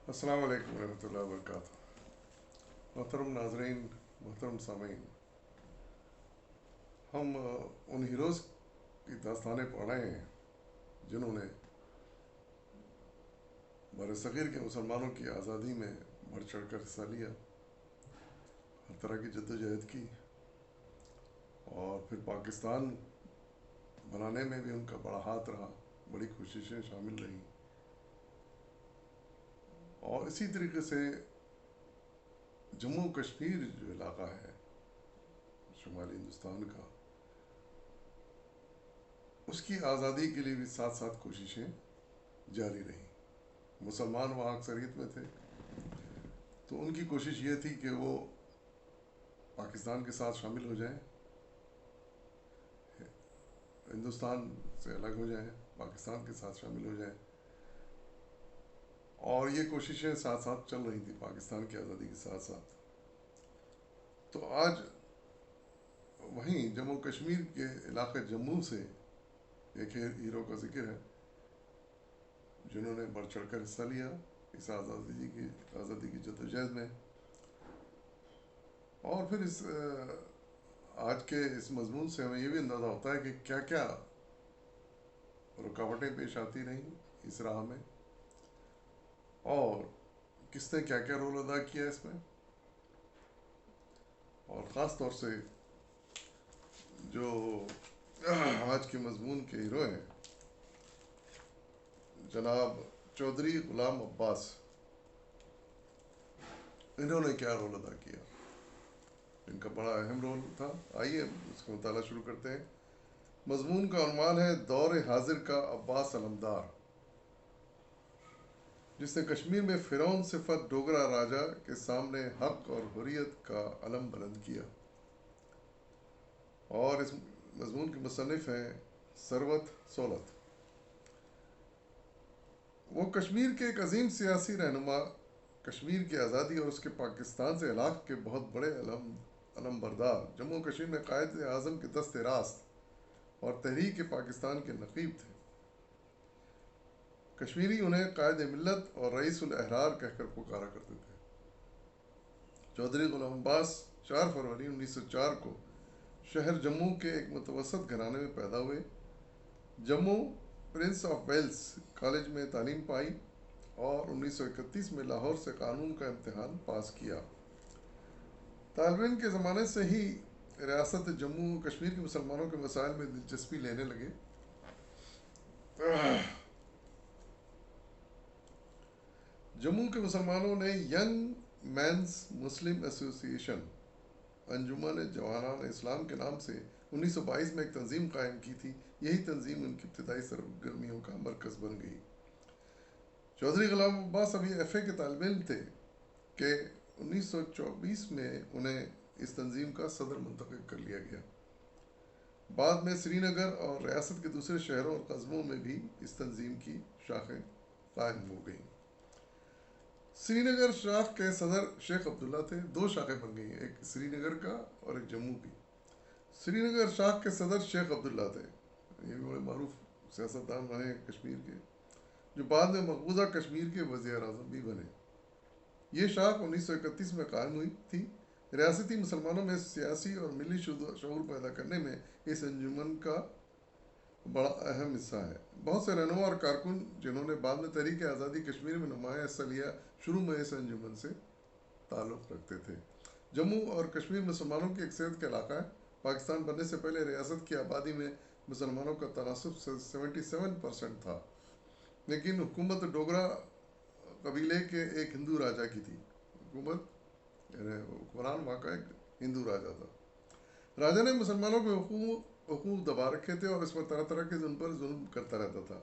السلام علیکم ورحمۃ اللہ وبرکاتہ۔ محترم ناظرین، محترم سامعین، ہم ان ہیروز کی داستانیں پڑھ رہے ہیں جنہوں نے بر صغیر کے مسلمانوں کی آزادی میں بڑھ چڑھ کر حصہ لیا، ہر طرح کی جد و جہد کی، اور پھر پاکستان بنانے میں بھی ان کا بڑا ہاتھ رہا، بڑی کوششیں شامل رہیں۔ اور اسی طریقے سے جموں کشمیر جو علاقہ ہے شمالی ہندوستان کا، اس کی آزادی کے لیے بھی ساتھ ساتھ کوششیں جاری رہیں۔ مسلمان وہاں اکثریت میں تھے، تو ان کی کوشش یہ تھی کہ وہ پاکستان کے ساتھ شامل ہو جائیں، ہندوستان سے الگ ہو جائیں، پاکستان کے ساتھ شامل ہو جائیں، اور یہ کوششیں ساتھ ساتھ چل رہی تھیں پاکستان کی آزادی کے ساتھ ساتھ۔ تو آج وہیں جموں کشمیر کے علاقے جموں سے ایک ہیرو کا ذکر ہے جنہوں نے بڑھ چڑھ کر حصہ لیا اس آزادی کی جدوجہد میں۔ اور پھر آج کے اس مضمون سے ہمیں یہ بھی اندازہ ہوتا ہے کہ کیا کیا رکاوٹیں پیش آتی رہیں اس راہ میں، اور کس نے کیا کیا رول ادا کیا اس میں، اور خاص طور سے جو آج کے مضمون کے ہیرو ہیں جناب چودھری غلام عباس، انہوں نے کیا رول ادا کیا۔ ان کا بڑا اہم رول تھا۔ آئیے اس کا مطالعہ شروع کرتے ہیں۔ مضمون کا عنوان ہے دور حاضر کا عباس علمدار، جس نے کشمیر میں فرعون صفت ڈوگرا راجا کے سامنے حق اور حریت کا علم بلند کیا۔ اور اس مضمون کے مصنف ہیں ثروت سولت۔ وہ کشمیر کے ایک عظیم سیاسی رہنما، کشمیر کی آزادی اور اس کے پاکستان سے الحاق کے بہت بڑے علم بردار، جموں کشمیر میں قائد اعظم کے دست راست اور تحریک پاکستان کے نقیب تھے۔ کشمیری انہیں قائد ملت اور رئیس الاحرار کہہ کر پکارا کرتے تھے۔ چودھری غلام عباس 4 فروری 1904 کو شہر جموں کے ایک متوسط گھرانے میں پیدا ہوئے۔ Jammu Prince of Wales college میں تعلیم پائی اور 1931 میں لاہور سے قانون کا امتحان پاس کیا۔ طالب علم کے زمانے سے ہی ریاست جموں و کشمیر کے مسلمانوں کے مسائل میں دلچسپی لینے لگے۔ جموں کے مسلمانوں نے ینگ مینز مسلم ایسوسی ایشن، انجمن جوانان اسلام کے نام سے 1922 میں ایک تنظیم قائم کی تھی۔ یہی تنظیم ان کی ابتدائی سرگرمیوں کا مرکز بن گئی۔ چودھری غلام عباس ابھی ایف اے کے طالب علم تھے کہ 1924 میں انہیں اس تنظیم کا صدر منتخب کر لیا گیا۔ بعد میں سری نگر اور ریاست کے دوسرے شہروں اور قصبوں میں بھی اس تنظیم کی شاخیں قائم ہو گئیں۔ سری نگر شاخ کے صدر شیخ عبداللہ تھے۔ 2 شاخیں بن گئی ہیں، ایک سری نگر کا اور ایک جموں کی۔ سری نگر شاخ کے صدر شیخ عبداللہ تھے، یہ بھی بڑے معروف سیاستدان رہے کشمیر کے، جو بعد میں مقبوضہ کشمیر کے وزیر اعظم بھی بنے۔ یہ شاخ 1931 میں قائم ہوئی تھی۔ ریاستی مسلمانوں میں سیاسی اور ملی شعور پیدا کرنے میں اس انجمن کا بڑا اہم حصہ ہے۔ بہت سے رہنما اور کارکن جنہوں نے بعد میں تحریک آزادی کشمیر میں نمایاں حصہ لیا، شروع میں اس انجمن سے تعلق رکھتے تھے۔ جموں اور کشمیر مسلمانوں کی اکثریت کا علاقہ ہے۔ پاکستان بننے سے پہلے ریاست کی آبادی میں مسلمانوں کا تناسب 77% تھا، لیکن حکومت ڈوگرا قبیلے کے ایک ہندو راجا کی تھی۔ یعنی حکمران وہاں کا ایک ہندو راجا تھا۔ راجا نے مسلمانوں کے حقوق دبا رکھے تھے اور اس پر طرح طرح کے ان پر ظلم کرتا رہتا تھا،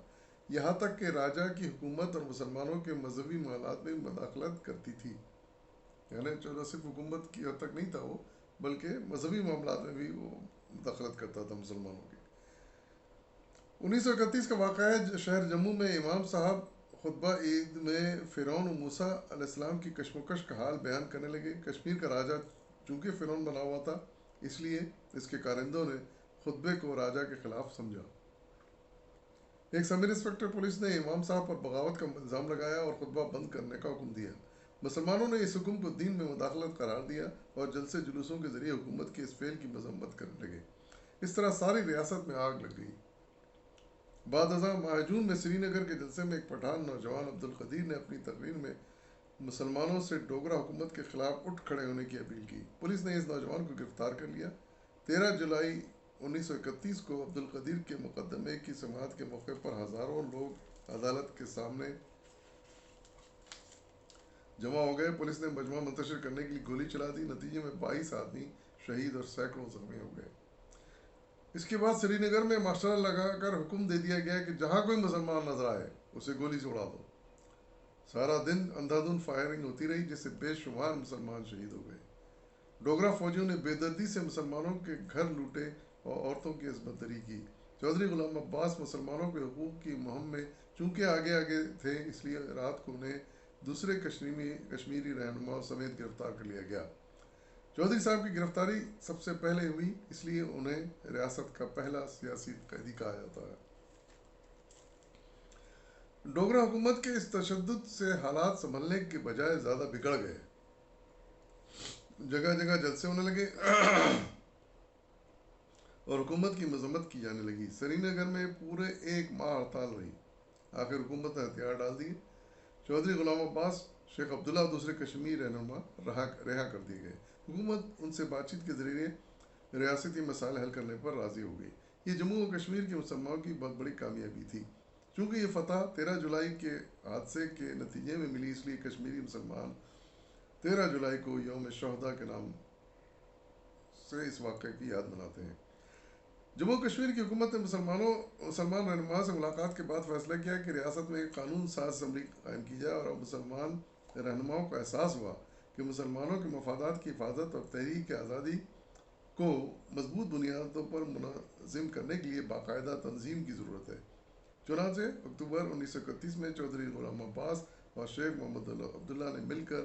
یہاں تک کہ راجا کی حکومت اور مسلمانوں کے مذہبی معاملات میں مداخلت کرتی تھی۔ یعنی چلو صرف حکومت کی حد تک نہیں تھا وہ، بلکہ مذہبی معاملات میں بھی وہ مداخلت کرتا تھا مسلمانوں کی۔ 1931 کا واقعہ ہے۔ شہر جموں میں امام صاحب خطبہ عید میں فرعون و موسیٰ علیہ السلام کی کشمکش کا حال بیان کرنے لگے۔ کشمیر کا راجا چونکہ فرعون بنا ہوا تھا، اس لیے اس کے کارندوں نے خطبے کو راجا کے خلاف سمجھا۔ ایک سب انسپکٹر پولیس نے امام صاحب پر بغاوت کا الزام لگایا اور خطبہ بند کرنے کا حکم دیا۔ مسلمانوں نے اس حکم کو دین میں مداخلت قرار دیا اور جلسے جلوسوں کے ذریعے حکومت کے اس فعل کی مذمت کرنے لگے۔ اس طرح ساری ریاست میں آگ لگ گئی۔ بعد ازاں ماہ جون میں سری نگر کے جلسے میں ایک پٹھان نوجوان عبد القدیر نے اپنی تقریر میں مسلمانوں سے ڈوگرا حکومت کے خلاف اٹھ کھڑے ہونے کی اپیل کی۔ پولیس نے اس نوجوان کو گرفتار کر لیا۔ 13 جولائی 1931 کو عبد القدیر کے مقدمے کی سماعت کے موقع پر ہزاروں لوگ عدالت کے سامنے جمع ہو گئے۔ پولیس نے مجمع منتشر کرنے کے لیے گولی چلا دی۔ نتیجے میں 22 آدمی شہید اور سینکڑوں زخمی ہو گئے۔ اس کے بعد سری نگر میں مارشل لگا کر حکم دے دیا گیا کہ جہاں کوئی مسلمان نظر آئے اسے گولی سے اڑا دو۔ سارا دن اندھا دھند فائرنگ ہوتی رہی جس سے بے شمار مسلمان شہید ہو گئے۔ ڈوگرا فوجیوں نے بے دردی سے مسلمانوں کے گھر لوٹے اور عورتوں کی عصمت دری کی۔ چودھری غلام عباس مسلمانوں کے حقوق کی مہم میں چونکہ آگے تھے، اس لیے رات کو انہیں دوسرے کشمیری رہنماؤں سمیت گرفتار کر لیا گیا۔ چودھری صاحب کی گرفتاری سب سے پہلے ہوئی، اس لیے انہیں ریاست کا پہلا سیاسی قیدی کہا جاتا ہے۔ ڈوگرا حکومت کے اس تشدد سے حالات سنبھلنے کے بجائے زیادہ بگڑ گئے۔ جگہ جگہ جلسے ہونے لگے اور حکومت کی مذمت کی جانے لگی۔ سری نگر میں پورے 1 ماہ ہڑتال رہی۔ آخر حکومت نے ہتھیار ڈال دیے۔ چودھری غلام عباس، شیخ عبداللہ اور دوسرے کشمیری رہنما رہا کر دیے گئے۔ حکومت ان سے بات چیت کے ذریعے ریاستی مسائل حل کرنے پر راضی ہو گئی۔ یہ جموں و کشمیر کے مسلمانوں کی بہت بڑی کامیابی تھی۔ چونکہ یہ فتح 13 جولائی کے حادثے کے نتیجے میں ملی، اس لیے کشمیری مسلمان 13 جولائی کو یوم شہداء کے نام سے اس واقعے کی یاد مناتے ہیں۔ جموں کشمیر کی حکومت نے مسلمان رہنما سے ملاقات کے بعد فیصلہ کیا کہ ریاست میں ایک قانون ساز اسمبلی قائم کی جائے، اور اب مسلمان رہنماؤں کو احساس ہوا کہ مسلمانوں کے مفادات کی حفاظت اور تحریک آزادی کو مضبوط بنیادوں پر منظم کرنے کے لیے باقاعدہ تنظیم کی ضرورت ہے۔ چنانچہ اکتوبر 1931 میں چودھری غلام عباس اور شیخ محمد عبداللہ نے مل کر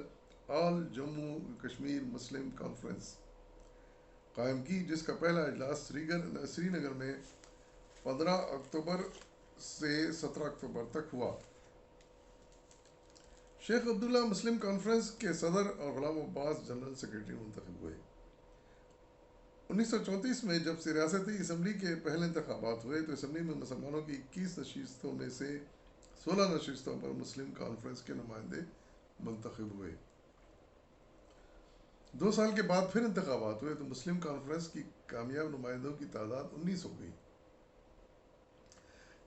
آل جموں کشمیر مسلم کانفرنس قائم کی، جس کا پہلا اجلاس سری نگر میں 15 اکتوبر سے 17 اکتوبر تک ہوا۔ شیخ عبداللہ مسلم کانفرنس کے صدر اور غلام عباس جنرل سیکرٹری منتخب ہوئے۔ 1934 میں جب سے ریاستی اسمبلی کے پہلے انتخابات ہوئے تو اسمبلی میں مسلمانوں کی 21 نشستوں میں سے 16 نشستوں پر مسلم کانفرنس کے نمائندے منتخب ہوئے۔ 2 سال کے بعد پھر انتخابات ہوئے تو مسلم کانفرنس کی کامیاب نمائندوں کی تعداد 19 ہو گئی۔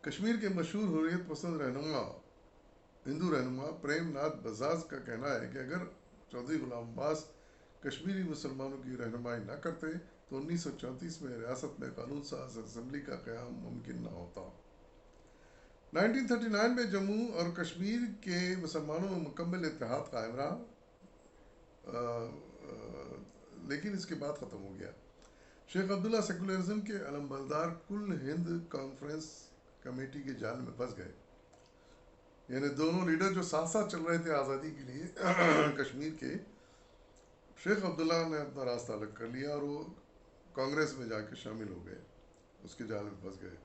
کشمیر کے مشہور حریت پسند ہندو رہنما پریم ناتھ بزاز کا کہنا ہے کہ اگر چودھری غلام عباس کشمیری مسلمانوں کی رہنمائی نہ کرتے تو 1934 میں ریاست میں قانون ساز اسمبلی کا قیام ممکن نہ ہوتا۔ 1939 میں جموں اور کشمیر کے مسلمانوں میں مکمل اتحاد قائم رہا، لیکن اس کے بعد ختم ہو گیا۔ شیخ عبداللہ سیکولرزم کے علم بردار کل ہند کانفرنس کمیٹی کے جال میں پھنس گئے۔ یعنی دونوں لیڈر جو ساتھ ساتھ چل رہے تھے آزادی کے لیے کشمیر کے، شیخ عبداللہ نے اپنا راستہ الگ کر لیا اور وہ کانگریس میں جا کے شامل ہو گئے، اس کے جال میں پھنس گئے،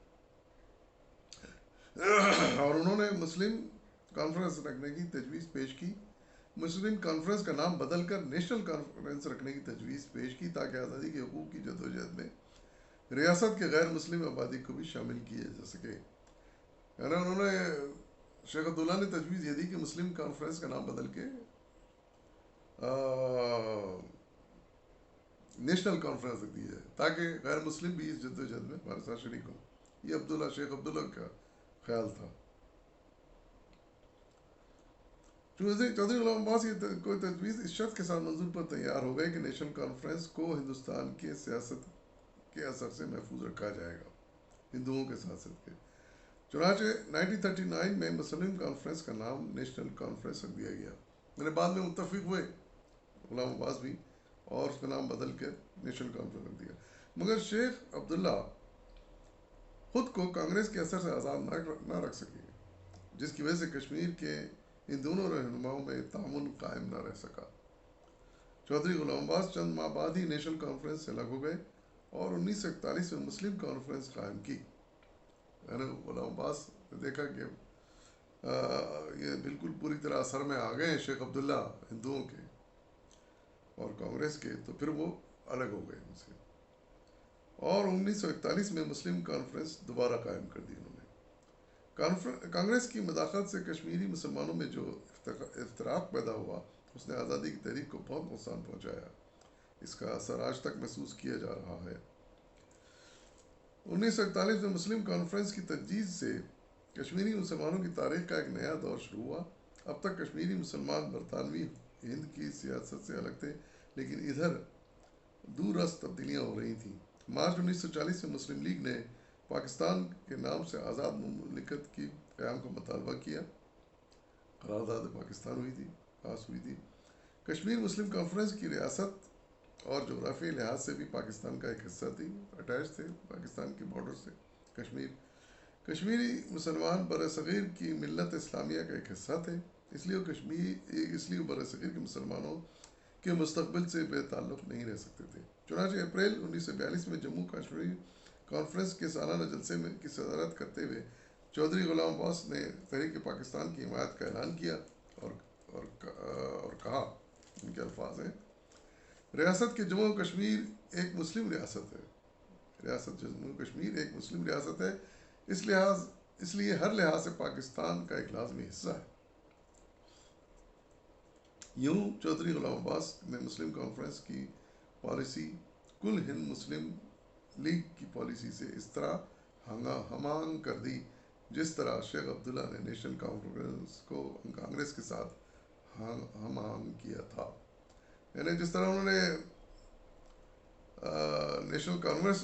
اور انہوں نے مسلم کانفرنس رکھنے کی تجویز پیش کی۔ مسلم کانفرنس کا نام بدل کر نیشنل کانفرنس رکھنے کی تجویز پیش کی تاکہ آزادی کے حقوق کی جدوجہد میں ریاست کے غیر مسلم آبادی کو بھی شامل کیا جا سکے۔ یعنی انہوں نے شیخ عبداللہ نے تجویز یہ دی کہ مسلم کانفرنس کا نام بدل کے نیشنل کانفرنس رکھ دی جائے تاکہ غیر مسلم بھی اس جدوجہد میں ہمارے ساتھ شریک ہوں۔ یہ شیخ عبداللہ کا خیال تھا۔ چودھری غلام عباس کی کوئی تجویز اس شرط کے ساتھ منظور پر تیار ہو گئے کہ نیشنل کانفرنس کو ہندوستان کے سیاست کے اثر سے محفوظ رکھا جائے گا، ہندوؤں کے سیاست کے۔ چنانچہ 1939 میں مسلم کانفرنس کا نام نیشنل کانفرنس رکھ دیا گیا۔ میرے بعد میں متفق ہوئے غلام عباس بھی، اور اس کا نام بدل کے نیشنل کانفرنس رکھ دیا، مگر شیخ عبداللہ خود کو کانگریس کے اثر سے آزاد نہ رکھ سکے، جس کی وجہ سے کشمیر کے ان دونوں رہنماؤں میں تعاون قائم نہ رہ سکا۔ چودھری غلام عباس چند ماہ بعد ہی نیشنل کانفرنس سے الگ ہو گئے اور 1941 میں مسلم کانفرنس قائم کی۔ یعنی غلام عباس دیکھا کہ یہ بالکل پوری طرح اثر میں آ گئے ہیں شیخ عبداللہ ہندوؤں کے اور کانگریس کے، تو پھر وہ الگ ہو گئے ان سے، اور 1941 میں مسلم کانفرنس دوبارہ قائم کر دی انہوں نے۔ کانگریس کی مداخلت سے کشمیری مسلمانوں میں جو افتراق پیدا ہوا، اس نے آزادی کی تحریک کو بہت نقصان پہنچایا۔ اس کا اثر آج تک محسوس کیا جا رہا ہے۔ 1941 میں مسلم کانفرنس کی تجدید سے کشمیری مسلمانوں کی تاریخ کا ایک نیا دور شروع ہوا۔ اب تک کشمیری مسلمان برطانوی ہند کی سیاست سے الگ تھے، لیکن ادھر دور رس تبدیلیاں ہو رہی تھیں۔ مارچ 1940 میں مسلم لیگ نے پاکستان کے نام سے آزاد مملکت کی قیام کا مطالبہ کیا۔ قرارداد پاکستان پاس ہوئی تھی۔ کشمیر مسلم کانفرنس کی ریاست اور جغرافیائی لحاظ سے بھی پاکستان کا ایک حصہ تھی، اٹیچ تھے پاکستان کے بارڈر سے۔ کشمیری مسلمان برصغیر کی ملت اسلامیہ کا ایک حصہ تھے، اس لیے برصغیر کے مسلمانوں کے مستقبل سے بے تعلق نہیں رہ سکتے تھے۔ چنانچہ اپریل 1942 میں جموں کشمیر کانفرنس کے سالانہ جلسے کی صدارت کرتے ہوئے چودھری غلام عباس نے تحریک پاکستان کی حمایت کا اعلان کیا اور کہا، ان کے الفاظ ہیں: ریاست کے جموں کشمیر ایک مسلم ریاست ہے۔ ریاست جموں کشمیر ایک مسلم ریاست ہے، اس لیے ہر لحاظ سے پاکستان کا ایک لازمی حصہ ہے۔ یوں چودھری غلام عباس نے مسلم کانفرنس کی پالیسی کل ہند مسلم لیگ کی پالیسی سے اس طرح ہم آہنگ کر دی جس طرح شیخ عبداللہ نے نیشنل کانفرنس کو کانگریس کے ساتھ ہم آہنگ کیا تھا۔ یعنی جس طرح انہوں نے نیشنل کانگریس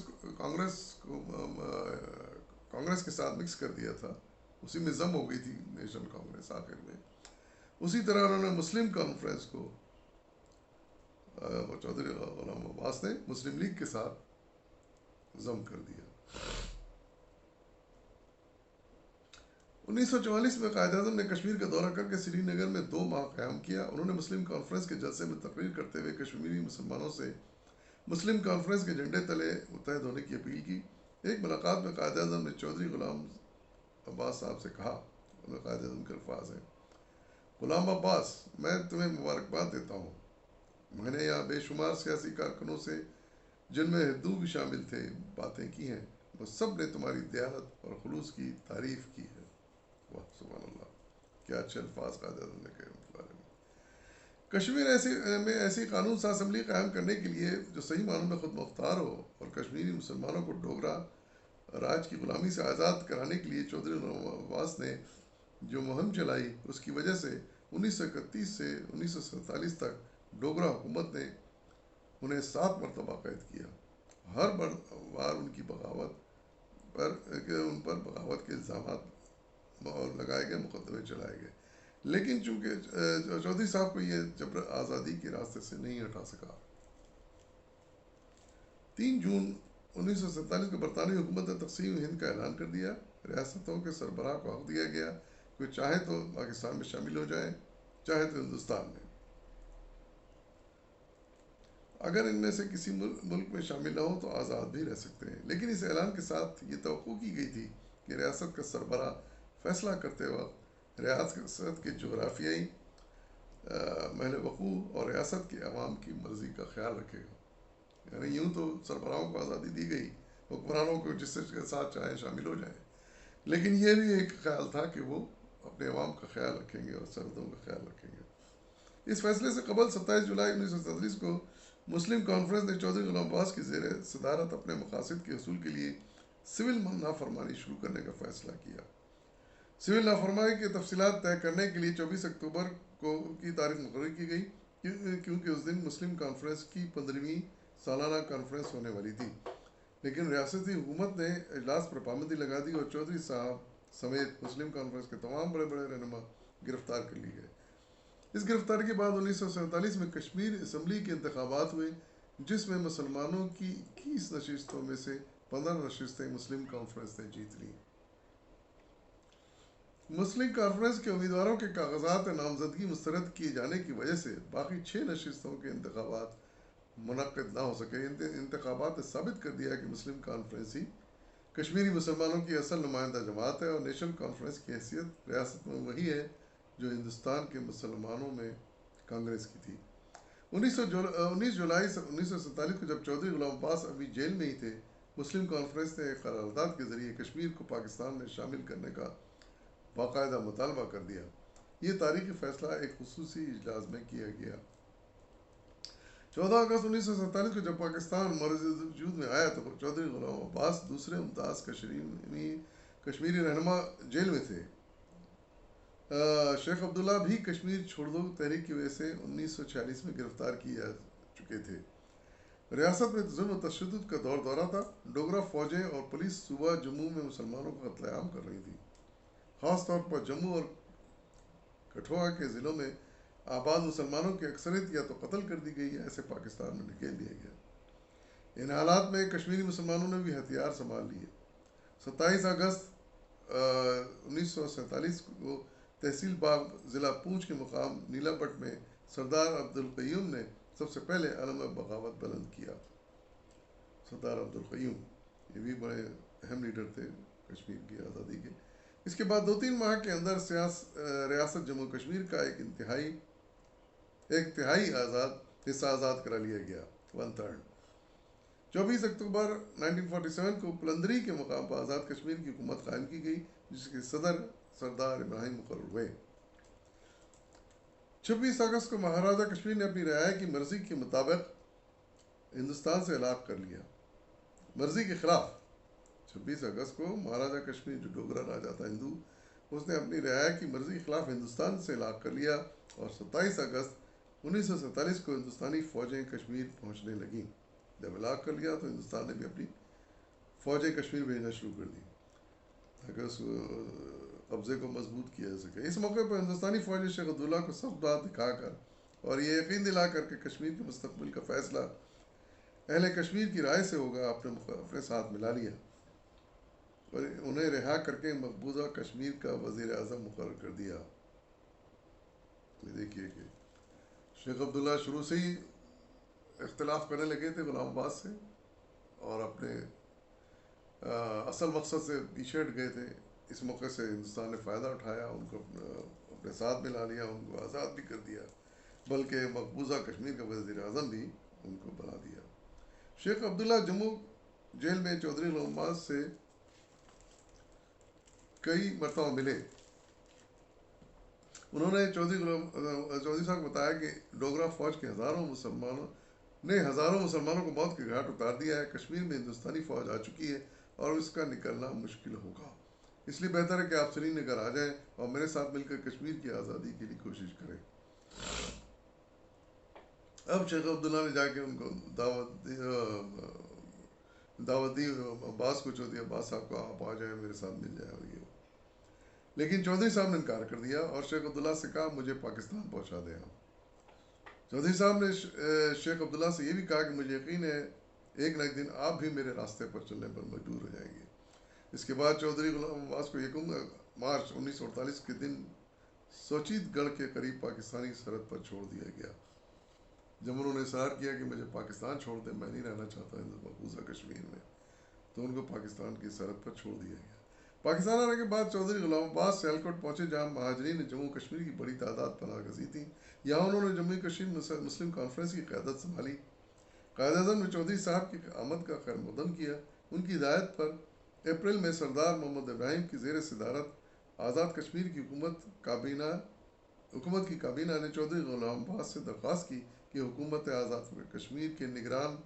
کے ساتھ مکس کر دیا تھا، اسی میں ضم ہو گئی تھی نیشنل کانگریس آخر میں، اسی طرح انہوں نے مسلم کانفرنس کو چودھری غلام عباس نے مسلم لیگ کے ساتھ ضم کر دیا۔ 1944 میں قائد اعظم نے کشمیر کا دورہ کر کے سری نگر میں 2 ماہ قیام کیا۔ انہوں نے مسلم کانفرنس کے جلسے میں تقریر کرتے ہوئے کشمیری مسلمانوں سے مسلم کانفرنس کے جھنڈے تلے متحد ہونے کی اپیل کی۔ ایک ملاقات میں قائد اعظم نے چودھری غلام عباس صاحب سے کہا، قائد اعظم کے الفاظ ہیں: غلام عباس، میں تمہیں مبارکباد دیتا ہوں۔ میں نے یہاں بے شمار سیاسی کارکنوں سے، جن میں ہندو بھی شامل تھے، باتیں کی ہیں، وہ سب نے تمہاری دیانت اور خلوص کی تعریف کی ہے۔ واہ سبحان اللہ، کیا اچھے الفاظ قائد اعظم نے کہے اس بارے میں۔ کشمیر میں ایسی قانون ساز اسمبلی قائم کرنے کے لیے جو صحیح معنوں میں خود مختار ہو اور کشمیری مسلمانوں کو ڈوگرا راج کی غلامی سے آزاد کرانے کے لیے چودھری غلام عباس نے جو مہم چلائی، اس کی وجہ سے 1931 سے 1947 تک ڈوگرا حکومت نے انہیں 7 مرتبہ قید کیا۔ ہر بار ان پر بغاوت کے الزامات لگائے گئے، مقدمے چلائے گئے، لیکن چونکہ چودھری صاحب کو یہ جبر آزادی کے راستے سے نہیں ہٹا سکا۔ 3 جون 1947 کو برطانوی حکومت نے تقسیم ہند کا اعلان کر دیا۔ ریاستوں کے سربراہ کو حق دیا گیا کہ چاہے تو پاکستان میں شامل ہو جائیں، چاہے تو ہندوستان میں۔ اگر ان میں سے کسی ملک میں شامل نہ ہو تو آزاد بھی رہ سکتے ہیں، لیکن اس اعلان کے ساتھ یہ توقع کی گئی تھی کہ ریاست کا سربراہ فیصلہ کرتے وقت ریاست کے جغرافیائی محل وقوع اور ریاست کے عوام کی مرضی کا خیال رکھے گا۔ یعنی یوں تو سربراہوں کو آزادی دی گئی، حکمرانوں کو جس کے ساتھ چاہیں شامل ہو جائیں، لیکن یہ بھی ایک خیال تھا کہ وہ اپنے عوام کا خیال رکھیں گے اور سرحدوں کا خیال رکھیں گے۔ اس فیصلے سے قبل 27 جولائی 1947 کو مسلم کانفرنس نے چودھری غلام عباس کی زیر صدارت اپنے مقاصد کے حصول کے لیے سول نافرمانی شروع کرنے کا فیصلہ کیا۔ سول نافرمانی کی تفصیلات طے کرنے کے لیے 24 اکتوبر کی تاریخ مقرر کی گئی، کیونکہ اس دن مسلم کانفرنس کی 15ویں سالانہ کانفرنس ہونے والی تھی، لیکن ریاستی حکومت نے اجلاس پر پابندی لگا دی اور چودھری صاحب سمیت مسلم کانفرنس کے تمام بڑے رہنما گرفتار کر لیے گئے۔ اس گرفتاری کے بعد 1947 میں کشمیر اسمبلی کے انتخابات ہوئے، جس میں مسلمانوں کی 21 نشستوں میں سے 15 نشستیں مسلم کانفرنس نے جیت لیں۔ مسلم کانفرنس کے امیدواروں کے کاغذات نامزدگی مسترد کیے جانے کی وجہ سے باقی 6 نشستوں کے انتخابات منعقد نہ ہو سکے۔ انتخابات نے ثابت کر دیا کہ مسلم کشمیری مسلمانوں کی اصل نمائندہ جماعت ہے اور نیشنل کانفرنس کی حیثیت ریاست میں وہی ہے جو ہندوستان کے مسلمانوں میں کانگریس کی تھی۔ 19 جولائی 1947 کو جب چودھری غلام عباس ابھی جیل میں ہی تھے، مسلم کانفرنس نے ایک قرارداد کے ذریعے کشمیر کو پاکستان میں شامل کرنے کا باقاعدہ مطالبہ کر دیا۔ یہ تاریخی فیصلہ ایک خصوصی اجلاس میں کیا گیا۔ 14 اگست 1947 کو جب پاکستان مرز وجود میں آیا تو چودھری غلام عباس دوسرے ممتاز کشمیری رہنما جیل میں تھے۔ شیخ عبداللہ بھی کشمیر چھوڑ دو تحریک کی وجہ سے 1946 میں گرفتار کیے جا چکے تھے۔ ریاست میں ظلم و تشدد کا دورہ تھا۔ ڈوگرا فوجیں اور پولیس صوبہ جموں میں مسلمانوں کو قتل عام کر رہی تھی۔ خاص طور پر جموں اور کٹھوعہ کے ضلعوں میں آباد مسلمانوں کی اکثریت یا تو قتل کر دی گئی یا ایسے پاکستان میں دھکیل دیا گیا۔ ان حالات میں کشمیری مسلمانوں نے بھی ہتھیار سنبھال لیے۔ 27 اگست 1947 کو تحصیل باغ ضلع پونچھ کے مقام نیلا بٹ میں سردار عبدالقیوم نے سب سے پہلے علم بغاوت بلند کیا۔ سردار عبدالقیوم یہ بھی بڑے اہم لیڈر تھے کشمیر کی آزادی کے۔ اس کے بعد 2-3 ماہ کے اندر ریاست جموں کشمیر کا ایک تہائی حصہ آزاد کرا لیا گیا، 1/3۔ 24 اکتوبر 1947 کو پلندری کے مقام پر آزاد کشمیر کی حکومت قائم کی گئی، جس کے صدر سردار ابراہیم مقرر ہوئے۔ 26 اگست کو مہاراجہ کشمیر نے اپنی رعایا کی مرضی کے مطابق ہندوستان سے الگ کر لیا۔ مرضی کے خلاف 26 اگست کو مہاراجہ کشمیر جو ڈوگرا راجا تھا ہندو، اس نے اپنی رعایا کی مرضی کے خلاف ہندوستان سے الگ کر لیا اور 27 اگست 1947 کو ہندوستانی فوجیں کشمیر پہنچنے لگیں۔ جب الگ کر لیا تو ہندوستان نے بھی اپنی فوجیں کشمیر بھیجنا شروع کر دی تاکہ اس قبضے کو مضبوط کیا جا سکے۔ اس موقع پر ہندوستانی فوج نے شیخ عبداللہ کو سخت بات دکھا کر اور یہ یقین دلا کر کہ کشمیر کے مستقبل کا فیصلہ اہل کشمیر کی رائے سے ہوگا، اپنے ساتھ ملا لیا اور انہیں رہا کر کے مقبوضہ کشمیر کا وزیر اعظم مقرر کر دیا۔ یہ دیکھیے کہ شیخ عبداللہ شروع سے ہی اختلاف کرنے لگے تھے غلام عباس سے اور اپنے اصل مقصد سے پیچھے ہٹ گئے تھے۔ اس موقع سے ہندوستان نے فائدہ اٹھایا، ان کو اپنے ساتھ ملا لیا، ان کو آزاد بھی کر دیا، بلکہ مقبوضہ کشمیر کا وزیر اعظم بھی ان کو بنا دیا۔ شیخ عبداللہ جموں جیل میں چودھری غلام عباس سے کئی مرتبہ ملے۔ انہوں نے چودھری صاحب کو بتایا کہ ڈوگرا فوج کے ہزاروں مسلمانوں کو موت کے گھاٹ اتار دیا ہے، کشمیر میں ہندوستانی فوج آ چکی ہے اور اس کا نکلنا مشکل ہوگا، اس لیے بہتر ہے کہ آپ سری نگر آ جائیں اور میرے ساتھ مل کر کشمیر کی آزادی کے لیے کوشش کریں۔ اب شیخ عبداللہ نے جا کے ان کو دعوت دی عباس کو، چودھری عباس صاحب کو، آپ آ جائیں میرے ساتھ مل جائیں اور یہ۔ لیکن چودھری صاحب نے انکار کر دیا اور شیخ عبداللہ سے کہا مجھے پاکستان پہنچا دیں آپ۔ چودھری صاحب نے شیخ عبداللہ سے یہ بھی کہا کہ مجھے یقین ہے ایک نہ ایک دن آپ بھی میرے راستے پر چلنے پر مجبور ہو جائیں گے۔ اس کے بعد چودھری غلام عباس کو 1 مارچ 1948 کے دن سوچیت گڑھ کے قریب پاکستانی سرحد پر چھوڑ دیا گیا۔ جب انہوں نے اصرار کیا کہ مجھے پاکستان چھوڑ دیں، میں نہیں رہنا چاہتا مقبوضہ کشمیر میں، تو ان کو پاکستان کی سرحد پر چھوڑ دیا گیا۔ پاکستان آنے کے بعد چودھری غلام عباس سیالکوٹ پہنچے، جہاں مہاجرین نے جموں کشمیر کی بڑی تعداد پناہ گزین تھی۔ یہاں انہوں نے جموں کشمیر مسلم کانفرنس کی قیادت سنبھالی۔ قائد اعظم نے چودھری صاحب کی آمد کا خیر مقدم کیا۔ ان کی ہدایت پر اپریل میں سردار محمد ابراہیم کی زیر صدارت آزاد کشمیر کی حکومت کی کابینہ نے چودھری غلام عباس سے درخواست کی کہ حکومت آزاد کشمیر کے نگران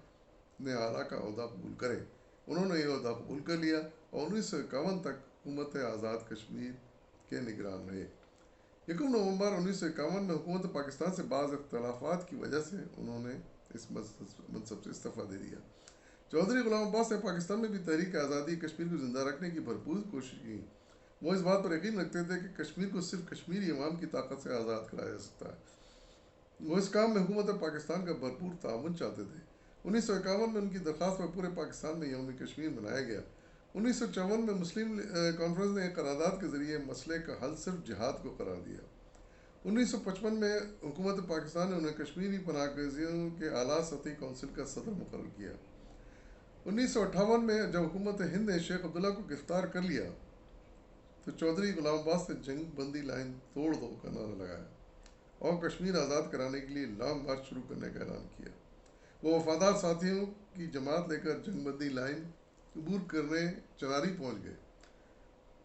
اعلیٰ کا عہدہ قبول کرے۔ انہوں نے یہ عہدہ قبول کر لیا اور 1951 تک حکومت آزاد کشمیر کے نگران رہے۔ 1 نومبر 1951 میں حکومت پاکستان سے بعض اختلافات کی وجہ سے انہوں نے اس منصب سے استعفیٰ دے دیا۔ چودھری غلام عباس نے پاکستان میں بھی تحریک آزادی کشمیر کو زندہ رکھنے کی بھرپور کوشش کی۔ وہ اس بات پر یقین رکھتے تھے کہ کشمیر کو صرف کشمیری عوام کی طاقت سے آزاد کرایا جا سکتا ہے۔ وہ اس کام میں حکومت پاکستان کا بھرپور تعاون چاہتے تھے۔ 1951 میں ان کی درخواست پر پورے پاکستان میں یوم کشمیر منایا گیا۔ 1954 میں مسلم کانفرنس نے ایک قرارداد کے ذریعے مسئلے کا حل صرف جہاد کو قرار دیا۔ 1955 میں حکومت پاکستان نے انہیں کشمیری پناہ گزینوں کے اعلیٰ سطحی کونسل کا صدر مقرر کیا۔ 1958 میں جب حکومت ہند نے شیخ عبداللہ کو گرفتار کر لیا تو چودھری غلام عباس نے جنگ بندی لائن توڑ دو کا نعرہ لگایا اور کشمیر آزاد کرانے کے لیے لانگ مارچ شروع کرنے کا اعلان کیا۔ وہ وفادار ساتھیوں کی جماعت لے کر جنگ بندی لائن عبور کرنے چناری پہنچ گئے۔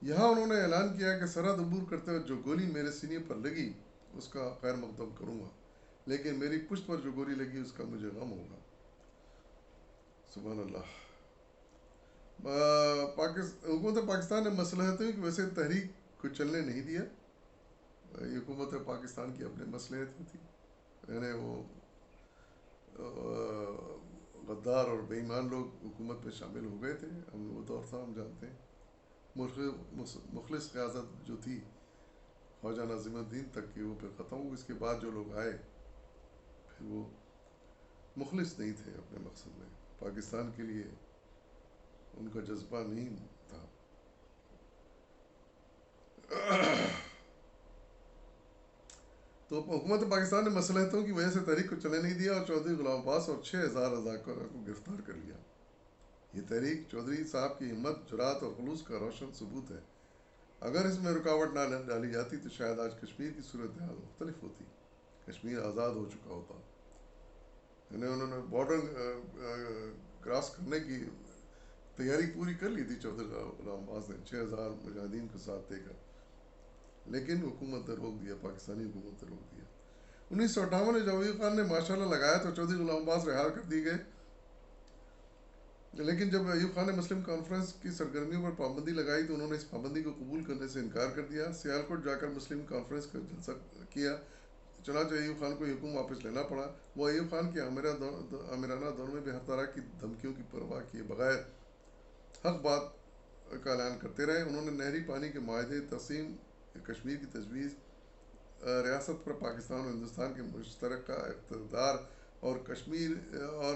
یہاں انہوں نے اعلان کیا کہ سرحد عبور کرتے ہوئے جو گولی میرے سینے پر لگی اس کا خیر مقدم کروں گا، لیکن میری پشت پر جو گولی لگی اس کا مجھے غم ہوگا۔ سبحان اللہ۔ حکومت پاکستان نے مصلحتوں کی وجہ سے تحریک کو چلنے نہیں دیا۔ یہ حکومت پاکستان کی اپنے مصلحتیں تھی، یعنی وہ غدار اور بے ایمان لوگ حکومت میں شامل ہو گئے تھے۔ ہم وہ دور تھا، ہم جانتے ہیں۔ مخلص قیادت جو تھی خواجہ ناظم الدین تک کی، وہ پھر ختم ہو، اس کے بعد جو لوگ آئے پھر وہ مخلص نہیں تھے اپنے مقصد میں، پاکستان کے لیے ان کا جذبہ نہیں تھا۔ تو حکومت پاکستان نے مصلحتوں کی وجہ سے تحریک کو چلنے نہیں دیا اور چودھری غلام عباس اور 6,000 رضاکاروں کو گرفتار کر لیا۔ یہ تحریک چودھری صاحب کی ہمت، جرات اور خلوص کا روشن ثبوت ہے۔ اگر اس میں رکاوٹ نہ ڈالی جاتی تو شاید آج کشمیر کی صورتحال مختلف ہوتی، کشمیر آزاد ہو چکا ہوتا۔ یعنی انہوں نے بارڈر کراس کرنے کی تیاری پوری کر لی تھی چودھری غلام عباس نے 6,000 مجاہدین کو ساتھ دے کر، لیکن حکومت نے روک دیا، پاکستانی حکومت نے روک دیا۔ 1958 میں جب ایوب خان نے ماشاء اللہ لگایا تو چودھری غلام عباس رہا کر دی گئے، لیکن جب ایوب خان نے مسلم کانفرنس کی سرگرمیوں پر پابندی لگائی تو انہوں نے اس پابندی کو قبول کرنے سے انکار کر دیا۔ سیالکوٹ جا کر مسلم کانفرنس کا جلسہ کیا، چنانچہ ایوب خان کو حکم واپس لینا پڑا۔ وہ ایوب خان کے آمرانہ دور میں بھی ہر طرح کی دھمکیوں کی پرواہ کیے بغیر حق بات کا اعلان کرتے رہے۔ انہوں نے نہری پانی کے معاہدے، تقسیم کشمیر کی تجویز، ریاست پر پاکستان اور ہندوستان کے مشترکہ اقتدار اور کشمیر اور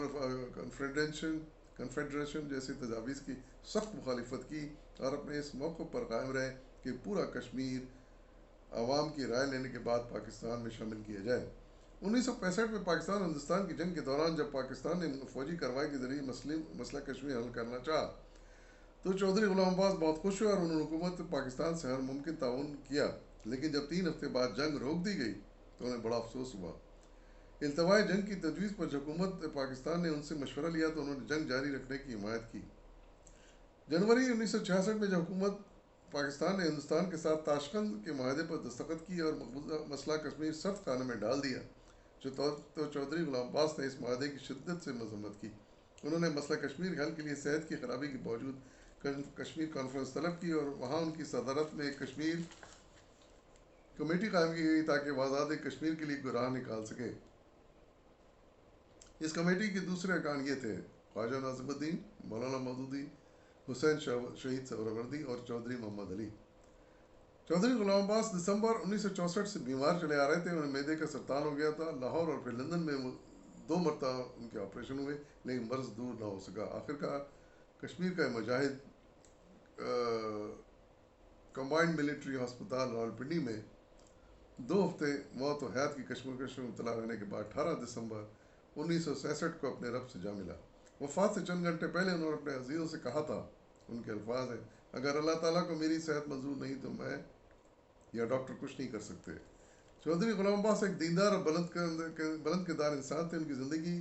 کنفیڈریشن جیسی تجاویز کی سخت مخالفت کی، اور اپنے اس موقع پر قائم رہے کہ پورا کشمیر عوام کی رائے لینے کے بعد پاکستان میں شامل کیا جائے۔ 1965 میں پاکستان اور ہندوستان کی جنگ کے دوران جب پاکستان نے فوجی کارروائی کے ذریعے مسئلہ کشمیر حل کرنا چاہا تو چودھری غلام عباس بہت خوش ہوئے اور انہوں نے حکومت پاکستان سے ہر ممکن تعاون کیا، لیکن جب 3 ہفتے بعد جنگ روک دی گئی تو انہیں بڑا افسوس ہوا۔ التوائی جنگ کی تجویز پر جب حکومت پاکستان نے ان سے مشورہ لیا تو انہوں نے جنگ جاری رکھنے کی حمایت کی۔ جنوری 1966 میں جب حکومت پاکستان نے ہندوستان کے ساتھ تاشقند کے معاہدے پر دستخط کی اور مقبوضہ مسئلہ کشمیر سخت خانے میں ڈال دیا تو چودھری غلام عباس نے اس معاہدے کی شدت سے مذمت کی۔ انہوں نے مسئلہ کشمیر کے حل کے لیے صحت کی خرابی کے باوجود کشمیر کانفرنس طلب کی اور وہاں ان کی صدارت میں ایک کشمیر کمیٹی قائم کی گئی تاکہ وہ آزاد کشمیر کے لیے کوئی راہ نکال سکے۔ اس کمیٹی کے دوسرے ارکان یہ تھے: خواجہ ناظم الدین، مولانا مودودی، حسین شہید سہروردی اور چودھری محمد علی۔ چودھری غلام عباس دسمبر 1964 سے بیمار چلے آ رہے تھے، انہیں معدے کا سرطان ہو گیا تھا۔ لاہور اور پھر لندن میں 2 مرتبہ ان کے آپریشن ہوئے لیکن مرض دور نہ ہو سکا۔ آخرکار کشمیر کا مجاہد کمبائنڈ ملٹری ہسپتال راولپنڈی میں 2 ہفتے موت و حیات کی کشمکش میں مبتلا رہنے کے بعد 18 دسمبر 1966 کو اپنے رب سے جا ملا۔ وفات سے چند گھنٹے پہلے انہوں نے اپنے عزیزوں سے کہا تھا، ان کے الفاظ ہیں: اگر اللہ تعالیٰ کو میری صحت منظور نہیں تو میں یا ڈاکٹر کچھ نہیں کر سکتے۔ چودھری غلام عباس ایک دیندار اور بلند کردار انسان تھے۔ ان کی زندگی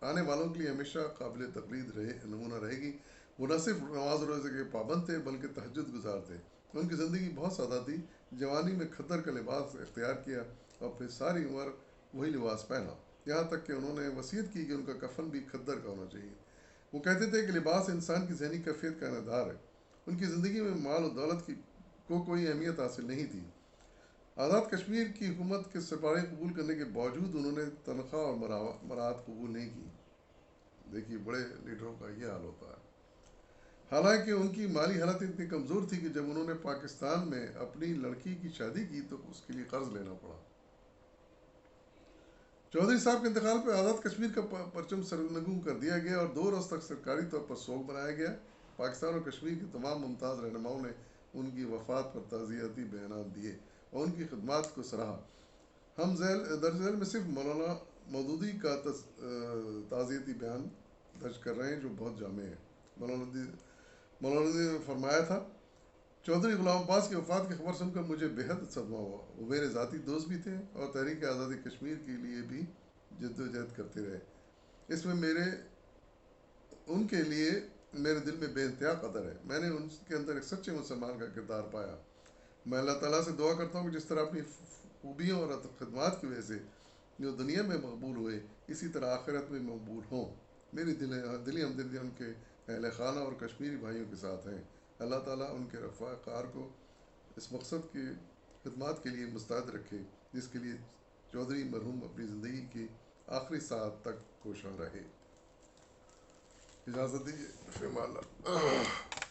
آنے والوں کے لیے ہمیشہ قابل تقلید نمونہ رہے گی۔ وہ نہ صرف نماز روزے کے پابند تھے بلکہ تہجد گزار تھے۔ ان کی زندگی بہت سادہ تھی۔ جوانی میں کھدر کا لباس اختیار کیا اور پھر ساری عمر وہی لباس پہنا، یہاں تک کہ انہوں نے وصیت کی کہ ان کا کفن بھی کھدر کا ہونا چاہیے۔ وہ کہتے تھے کہ لباس انسان کی ذہنی کیفیت کا اظہار ہے۔ ان کی زندگی میں مال و دولت کو کوئی اہمیت حاصل نہیں تھی۔ آزاد کشمیر کی حکومت کے سپارے قبول کرنے کے باوجود انہوں نے تنخواہ اور مراعات قبول نہیں کی۔ دیکھیے بڑے لیڈروں کا یہ حال ہوتا ہے۔ حالانکہ ان کی مالی حالت اتنی کمزور تھی کہ جب انہوں نے پاکستان میں اپنی لڑکی کی شادی کی تو اس کے لیے قرض لینا پڑا۔ چودھری صاحب کے انتقال پر آزاد کشمیر کا پرچم سرنگوں کر دیا گیا اور 2 روز تک سرکاری طور پر سوگ منایا گیا۔ پاکستان اور کشمیر کے تمام ممتاز رہنماؤں نے ان کی وفات پر تعزیتی بیانات دیے اور ان کی خدمات کو سراہا۔ ہم درج ذیل میں صرف مولانا مودودی کا تعزیتی بیان درج کر رہے ہیں جو بہت جامع ہے۔ مولانا نے فرمایا تھا، چودھری غلام عباس کی وفات کی خبر سن کر مجھے بے حد صدمہ ہوا۔ وہ میرے ذاتی دوست بھی تھے اور تحریک آزادی کشمیر کے لیے بھی جد و جہد کرتے رہے۔ اس میں ان کے لیے میرے دل میں بے انتہا قدر ہے۔ میں نے ان کے اندر ایک سچے مسلمان کا کردار پایا۔ میں اللہ تعالیٰ سے دعا کرتا ہوں کہ جس طرح اپنی خوبیوں اور خدمات کی وجہ سے جو دنیا میں مقبول ہوئے، اسی طرح آخرت میں مقبول ہوں۔ میری دلی ہمدردی ان کے اہل خانہ اور کشمیری بھائیوں کے ساتھ ہیں۔ اللہ تعالیٰ ان کے رفاق کار کو اس مقصد کی خدمات کے لیے مستعد رکھے جس کے لیے چودھری مرحوم اپنی زندگی کی آخری ساعت تک کوشاں رہے۔ اجازت دیجیے، فی امان اللہ۔